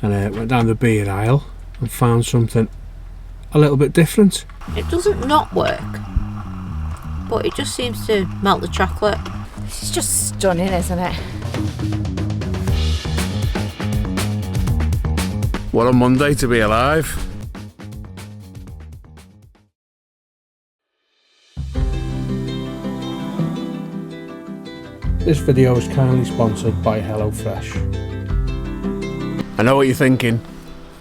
and went down the beer aisle and found something a little bit different. It doesn't not work, but it just seems to melt the chocolate. This is just stunning, isn't it? What a Monday to be alive. This video is kindly sponsored by HelloFresh. I know what you're thinking.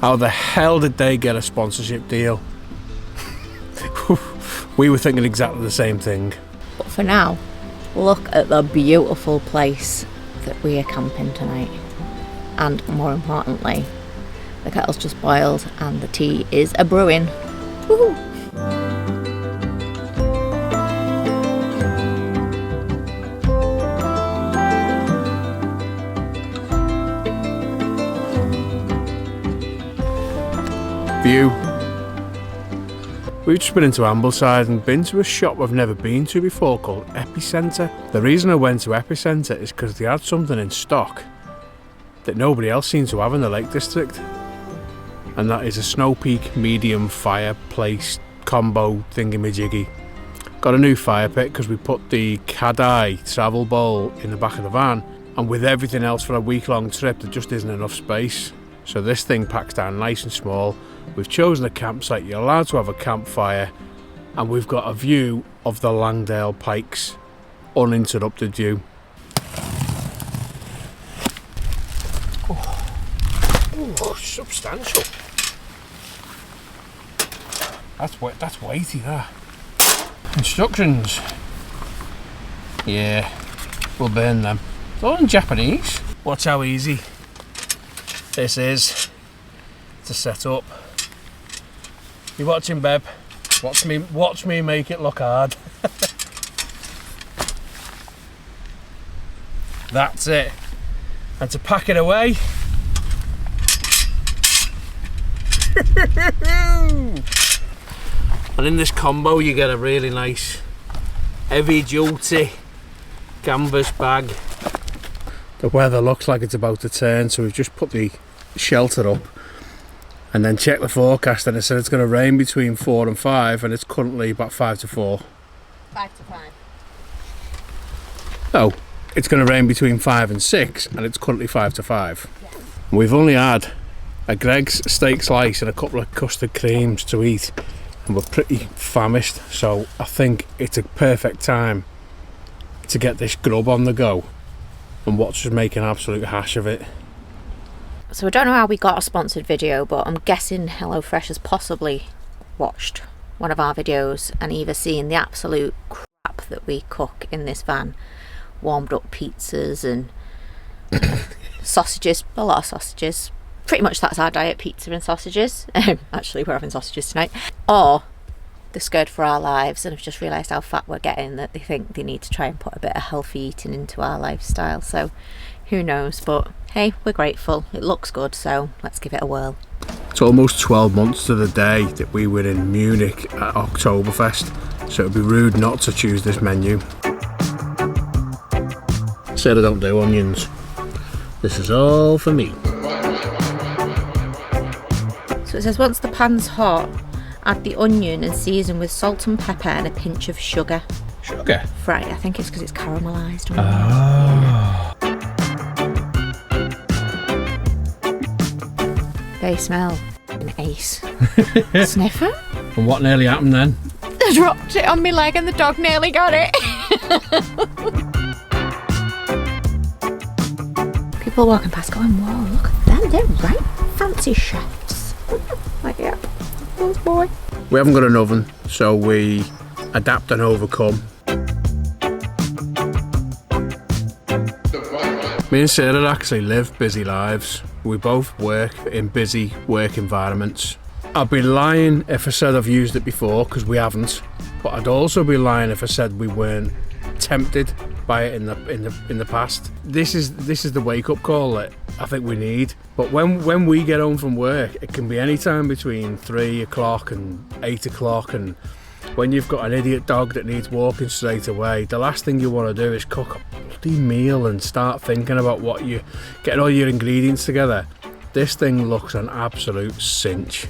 How the hell did they get a sponsorship deal? We were thinking exactly the same thing. But for now, look at the beautiful place that we are camping tonight. And more importantly, the kettle's just boiled and the tea is a brewing. Woohoo! View. We've just been into Ambleside and been to a shop I've never been to before called Epicenter. The reason I went to Epicenter is because they had something in stock that nobody else seemed to have in the Lake District, and that is a Snow Peak medium fireplace combo thingamajiggy. Got a new fire pit because we put the Cadai travel bowl in the back of the van, and with everything else for a week-long trip there just isn't enough space. So this thing packs down nice and small. We've chosen a campsite, you're allowed to have a campfire, and we've got a view of the Langdale Pikes, uninterrupted view. Oh, substantial. That's weighty, that. Instructions. Yeah, we'll burn them. It's all in Japanese. Watch how easy this is to set up. You watching, Beb? Watch me make it look hard. That's it. And to pack it away. And in this combo you get a really nice heavy duty canvas bag. The weather looks like it's about to turn, so we've just put the shelter up and then check the forecast, and it said it's going to rain between 4 and 5, and it's currently about 5 to 4. 5 to 5. No, it's going to rain between 5 and 6, and it's currently 5 to 5. Yeah. We've only had a Greg's steak slice and a couple of custard creams to eat, and we're pretty famished, so I think it's a perfect time to get this grub on the go and watch us make an absolute hash of it. So I don't know how we got a sponsored video, but I'm guessing HelloFresh has possibly watched one of our videos and either seen the absolute crap that we cook in this van. Warmed up pizzas and sausages, a lot of sausages. Pretty much that's our diet, pizza and sausages. Actually, we're having sausages tonight. Or they're scared for our lives and have just realised how fat we're getting, that they think they need to try and put a bit of healthy eating into our lifestyle. So who knows, but hey, we're grateful. It looks good, so let's give it a whirl. It's almost 12 months to the day that we were in Munich at Oktoberfest, so it would be rude not to choose this menu. Said I don't do onions. This is all for me. So it says once the pan's hot, add the onion and season with salt and pepper and a pinch of sugar. Sugar? Right, I think it's because it's caramelised. Oh. They smell an ace. Sniffer? And what nearly happened then? I dropped it on my leg and the dog nearly got it. People walking past going, whoa, look at them, they're right fancy chefs. Like, yeah, those boy. We haven't got an oven, so we adapt and overcome. Me and Sarah actually live busy lives. We both work in busy work environments. I'd be lying if I said I've used it before, because we haven't. But I'd also be lying if I said we weren't tempted by it in the past. This is the wake-up call that I think we need. But when we get home from work, it can be any time between 3 o'clock and 8 o'clock, and when you've got an idiot dog that needs walking straight away, the last thing you want to do is cook a bloody meal and start thinking about what you getting all your ingredients together. This thing looks an absolute cinch.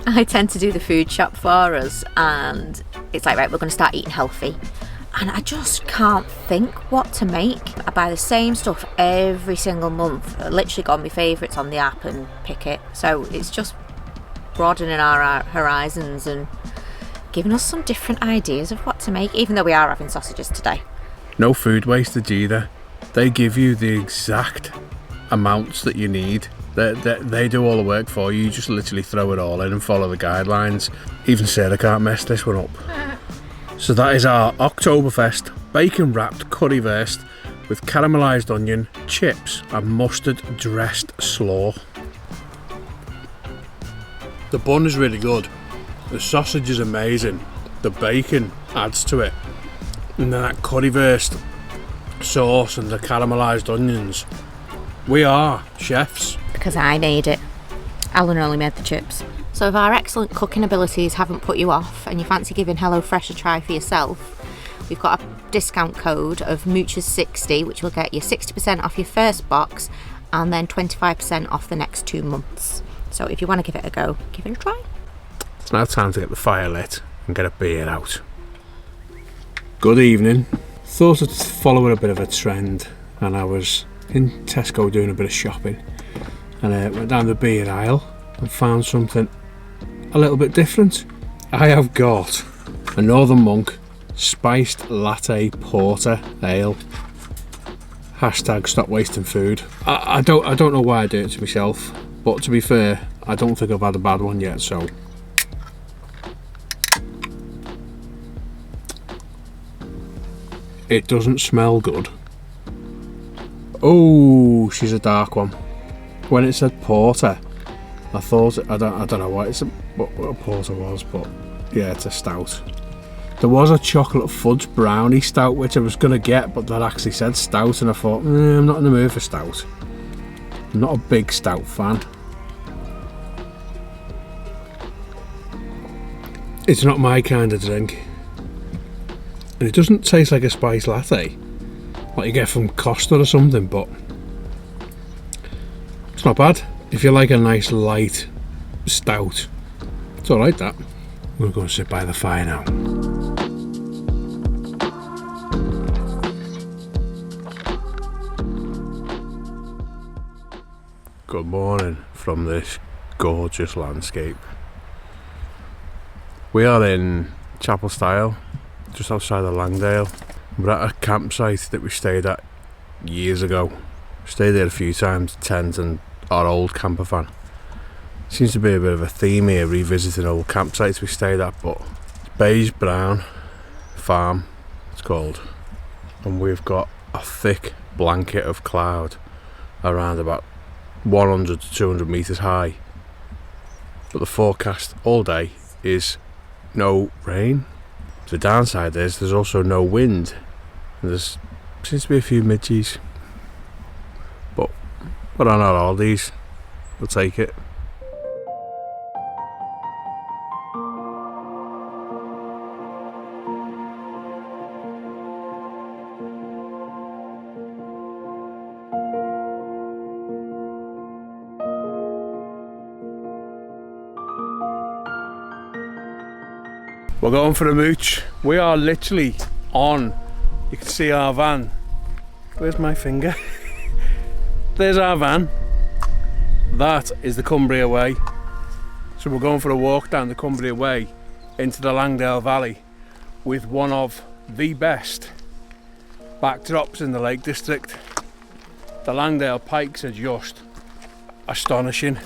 I tend to do the food shop for us, and it's like, right, we're going to start eating healthy. And I just can't think what to make. I buy the same stuff every single month. I literally got my favourites on the app and pick it. So it's just broadening our horizons and giving us some different ideas of what to make, even though we are having sausages today. No food wastage either. They give you the exact amounts that you need. They do all the work for you. You just literally throw it all in and follow the guidelines. Even Sarah can't mess this one up. So that is our Oktoberfest bacon wrapped currywurst with caramelised onion, chips and mustard dressed slaw. The bun is really good. The sausage is amazing. The bacon adds to it. And then that currywurst sauce and the caramelised onions. We are chefs. Because I need it. Alan only made the chips. So if our excellent cooking abilities haven't put you off and you fancy giving HelloFresh a try for yourself, we've got a discount code of Moochers60, which will get you 60% off your first box and then 25% off the next 2 months. So if you want to give it a go, give it a try. It's now time to get the fire lit and get a beer out. Good evening. Thought I'd follow a bit of a trend, and I was in Tesco doing a bit of shopping, and I went down the beer aisle and found something a little bit different. I have got a Northern Monk spiced latte porter ale. Hashtag stop wasting food. I don't know why I do it to myself, but to be fair, I don't think I've had a bad one yet, so it doesn't smell good. Oh, she's a dark one. When it said porter, I thought I don't know what a porter was, but yeah, it's a stout. There was a chocolate fudge brownie stout which I was gonna get, but that actually said stout, and I thought, I'm not in the mood for stout. I'm not a big stout fan. It's not my kind of drink, and it doesn't taste like a spiced latte like you get from Costa or something, but it's not bad. If you like a nice light stout, it's alright that. We're going to sit by the fire now. Good morning from this gorgeous landscape. We are in Chapel Stile, just outside of Langdale. We're at a campsite that we stayed at years ago. Stayed there a few times, tent and our old campervan. Seems to be a bit of a theme here, revisiting old campsites we stayed at, but Baysbrown farm it's called, and we've got a thick blanket of cloud around about 100 to 200 metres high, but the forecast all day is no rain. The downside is there's also no wind, and there seems to be a few midges, but we're on our oldies, we'll take it. We're going for a mooch. We are literally on, you can see our van. Where's my finger? There's our van. That is the Cumbria way. So we're going for a walk down the Cumbria way into the Langdale Valley with one of the best backdrops in the Lake District. The Langdale Pikes are just astonishing.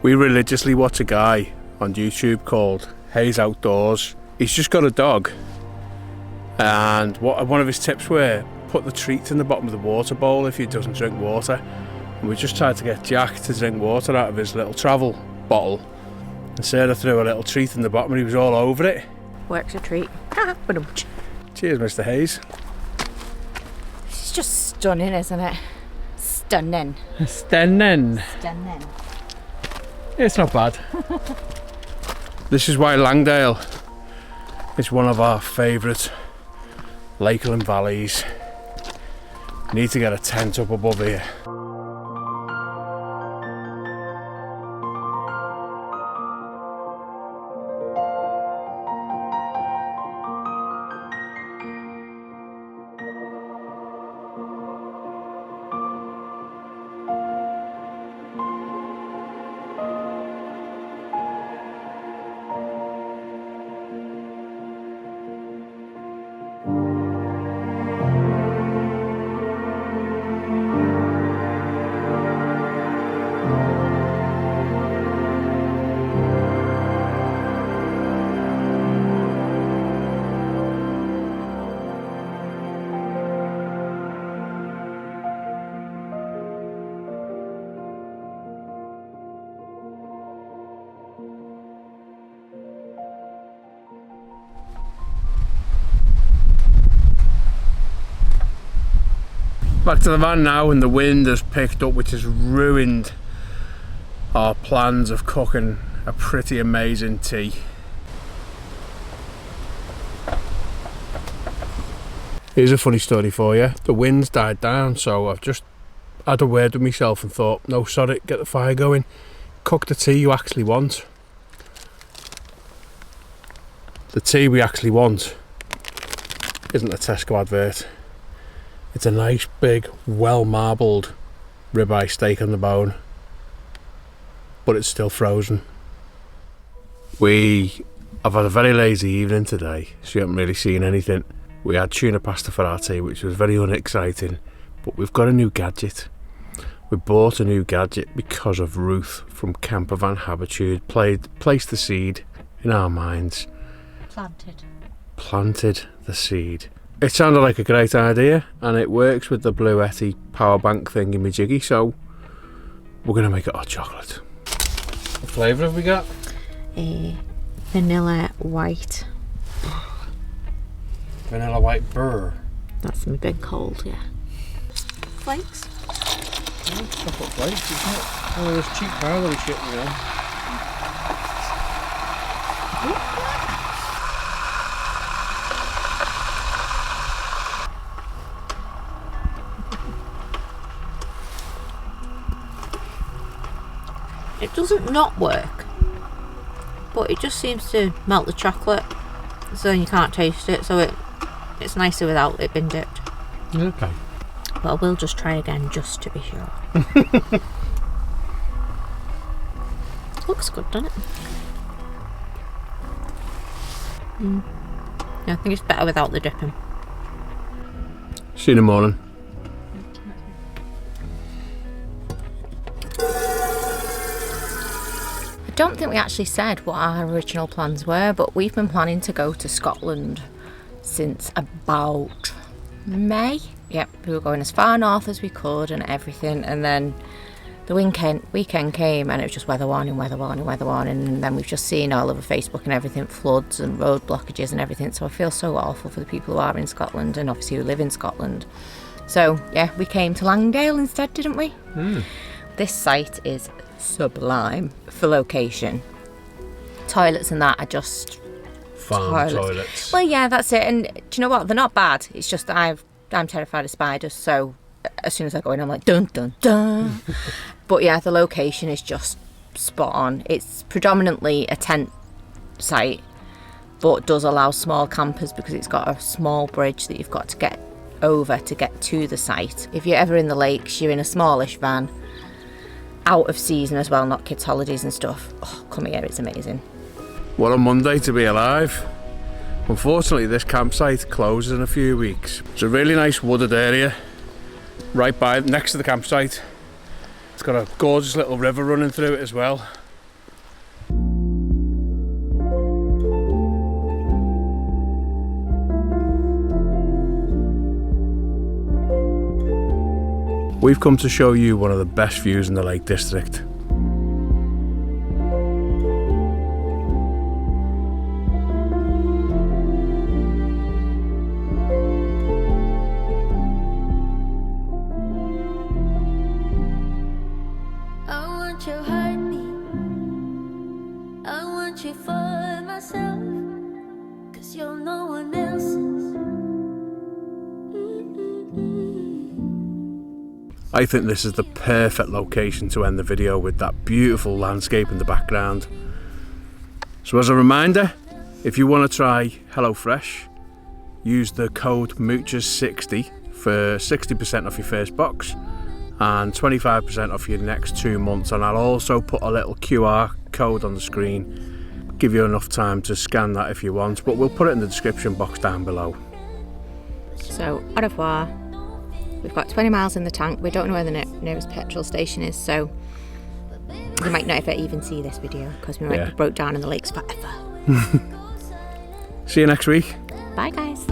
We religiously watch a guy on YouTube called Hayes Outdoors. He's just got a dog, And one of his tips were put the treat in the bottom of the water bowl if he doesn't drink water. And we just tried to get Jack to drink water out of his little travel bottle, and Sarah threw a little treat in the bottom and he was all over it. Works a treat. Cheers, Mr. Hayes. It's just stunning, isn't it? Stunning. Stunning. Stunning. It's not bad. This is why Langdale is one of our favourite Lakeland valleys. Need to get a tent up above here. Back to the van now, and the wind has picked up, which has ruined our plans of cooking a pretty amazing tea. Here's a funny story for you. The wind's died down, so I've just had a word with myself and thought, no, sod it, get the fire going, cook the tea you actually want. The tea we actually want isn't a Tesco advert. It's a nice big, well marbled ribeye steak on the bone, but it's still frozen. We have had a very lazy evening today, so you haven't really seen anything. We had tuna pasta for our tea, which was very unexciting, but we've got a new gadget. We bought a new gadget because of Ruth from Campervan Habitude placed the seed in our minds. Planted the seed. It sounded like a great idea, and it works with the Blea power bank thingy-majiggy, so we're going to make it hot chocolate. What flavour have we got? Vanilla white. Vanilla white burr. That's me been cold, yeah. Flakes? Oh, chocolate flakes, isn't it? Oh, this cheap powdery shit, you know. It doesn't not work, but it just seems to melt the chocolate, so then you can't taste it, so it's nicer without it being dipped. Okay. But I will just try again just to be sure. Looks good, doesn't it? Yeah, I think it's better without the dipping. See you in the morning. I don't think we actually said what our original plans were, but we've been planning to go to Scotland since about May. Yep, we were going as far north as we could and everything, and then the weekend came and it was just weather warning, and then we've just seen all over Facebook and everything, floods and road blockages and everything, so I feel so awful for the people who are in Scotland and obviously who live in Scotland. So yeah, we came to Langdale instead, didn't we? This site is sublime for location. Toilets and that are just Farm toilets. Well, yeah, that's it. And do you know what? They're not bad. It's just that I'm terrified of spiders, so as soon as I go in, I'm like, dun, dun, dun. But yeah, the location is just spot on. It's predominantly a tent site, but does allow small campers because it's got a small bridge that you've got to get over to get to the site. If you're ever in the lakes, you're in a smallish van, out of season as well, not kids' holidays and stuff. Oh, come here, it's amazing. What a Monday to be alive. Unfortunately, this campsite closes in a few weeks. It's a really nice wooded area right by next to the campsite. It's got a gorgeous little river running through it as well. We've come to show you one of the best views in the Lake District. Your heartbeat, I want you for myself, 'cause you're no one else's. I think this is the perfect location to end the video with that beautiful landscape in the background. So as a reminder, if you want to try HelloFresh, use the code MOOCHES60 for 60% off your first box and 25% off your next 2 months, and I'll also put a little QR code on the screen, give you enough time to scan that if you want, but we'll put it in the description box down below. So, au revoir. We've got 20 miles in the tank. We don't know where the nearest petrol station is, so you might not even see this video because we might be broke down in the lakes forever. See you next week. Bye guys.